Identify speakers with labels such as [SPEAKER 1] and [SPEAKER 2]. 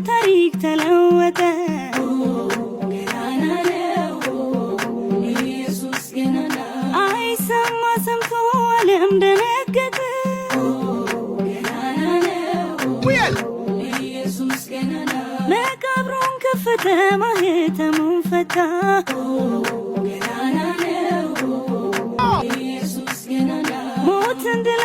[SPEAKER 1] ታሪክ ተለወጠ ኢየሱስ ገናና አይሰማ ሰምቶ ዓለም ደነገጠ ኢየሱስ ገናና መቃብሩን ከፈተ ማኅተሙን ፈታ ገናና ኢየሱስ ገናና ሞትን ድል